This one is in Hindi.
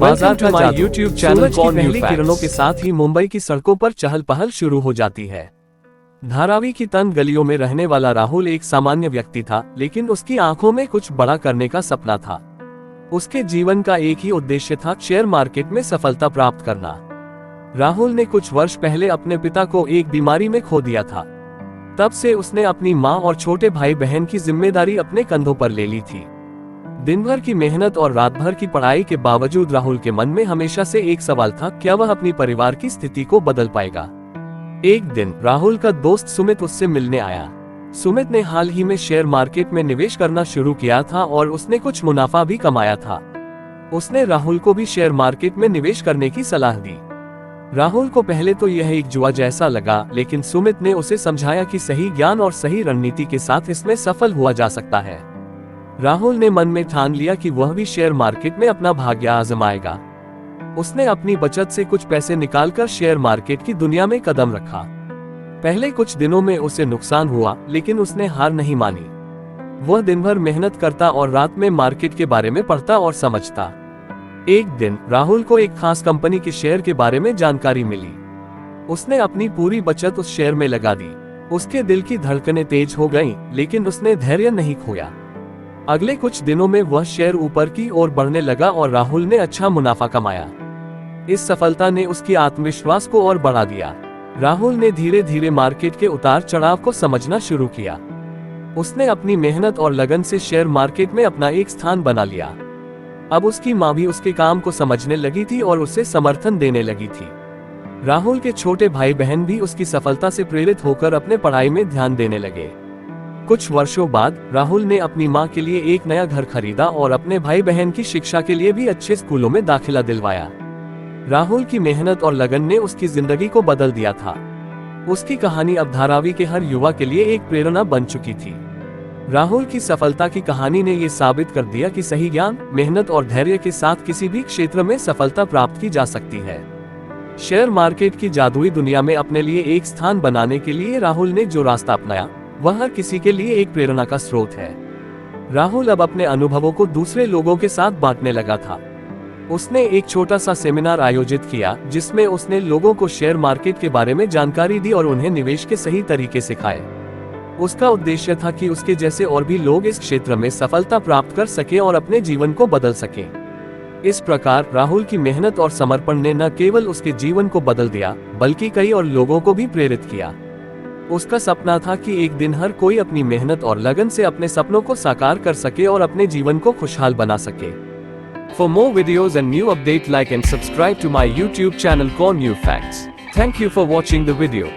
बाजार का जादू। YouTube चैनल सूरज की कॉर्न न्यू पहली फैक्ट्स। किरणों के साथ ही मुंबई की सड़कों पर चहल पहल शुरू हो जाती है। धारावी की तंग गलियों में रहने वाला राहुल एक सामान्य व्यक्ति था, लेकिन उसकी आंखों में कुछ बड़ा करने का सपना था। उसके जीवन का एक ही उद्देश्य था, शेयर मार्केट में सफलता प्राप्त करना। राहुल ने कुछ वर्ष पहले अपने पिता को एक बीमारी में खो दिया था। तब से उसने अपनी माँ और छोटे भाई बहन की जिम्मेदारी अपने कंधों पर ले ली थी। दिन भर की मेहनत और रात भर की पढ़ाई के बावजूद राहुल के मन में हमेशा से एक सवाल था, क्या वह अपनी परिवार की स्थिति को बदल पाएगा। एक दिन राहुल का दोस्त सुमित उससे मिलने आया। सुमित ने हाल ही में शेयर मार्केट में निवेश करना शुरू किया था और उसने कुछ मुनाफा भी कमाया था। उसने राहुल को भी शेयर मार्केट में निवेश करने की सलाह दी। राहुल को पहले तो यह एक जुआ जैसा लगा, लेकिन सुमित ने उसे समझाया कि सही ज्ञान और सही रणनीति के साथ इसमें सफल हुआ जा सकता है। राहुल ने मन में ठान लिया कि वह भी शेयर मार्केट में अपना भाग्य आजमाएगा। उसने अपनी बचत से कुछ पैसे निकालकर शेयर मार्केट की दुनिया में कदम रखा। पहले कुछ दिनों में उसे नुकसान हुआ, लेकिन उसने हार नहीं मानी। वह दिन भर मेहनत करता और रात में मार्केट के बारे में पढ़ता और समझता। एक दिन राहुल को एक खास कंपनी के शेयर के बारे में जानकारी मिली। उसने अपनी पूरी बचत उस शेयर में लगा दी। उसके दिल की धड़कनें तेज हो गईं, लेकिन उसने धैर्य नहीं खोया। अगले कुछ दिनों में वह शेयर ऊपर की ओर बढ़ने लगा और राहुल ने अच्छा मुनाफा कमाया। इस सफलता ने उसकी आत्मविश्वास को और बढ़ा दिया। राहुल ने धीरे धीरे मार्केट के उतार चढ़ाव को समझना शुरू किया। उसने अपनी मेहनत और लगन से शेयर मार्केट में अपना एक स्थान बना लिया। अब उसकी माँ भी उसके काम को समझने लगी थी और उसे समर्थन देने लगी थी। राहुल के छोटे भाई बहन भी उसकी सफलता से प्रेरित होकर अपने पढ़ाई में ध्यान देने लगे। कुछ वर्षों बाद राहुल ने अपनी माँ के लिए एक नया घर खरीदा और अपने भाई बहन की शिक्षा के लिए भी अच्छे स्कूलों में दाखिला दिलवाया। राहुल की मेहनत और लगन ने उसकी जिंदगी को बदल दिया था। उसकी कहानी अब धारावी के हर युवा के लिए एक प्रेरणा बन चुकी थी। राहुल की सफलता की कहानी ने ये साबित कर दिया कि सही ज्ञान, मेहनत और धैर्य के साथ किसी भी क्षेत्र में सफलता प्राप्त की जा सकती है। शेयर मार्केट की जादुई दुनिया में अपने लिए एक स्थान बनाने के लिए राहुल ने जो रास्ता अपनाया, वह हर किसी के लिए एक प्रेरणा का स्रोत है। राहुल अब अपने अनुभवों को दूसरे लोगों के साथ बांटने लगा था। उसने एक छोटा सा सेमिनार आयोजित किया, जिसमें उसने लोगों को शेयर मार्केट के बारे में जानकारी दी और उन्हें निवेश के सही तरीके सिखाए। उसका उद्देश्य था कि उसके जैसे और भी लोग इस क्षेत्र में सफलता प्राप्त कर सके और अपने जीवन को बदल सके। इस प्रकार राहुल की मेहनत और समर्पण ने न केवल उसके जीवन को बदल दिया, बल्कि कई और लोगों को भी प्रेरित किया। उसका सपना था कि एक दिन हर कोई अपनी मेहनत और लगन से अपने सपनों को साकार कर सके और अपने जीवन को खुशहाल बना सके। For more videos and new update, like and subscribe to my YouTube channel Corn New Facts. Thank you for watching the video.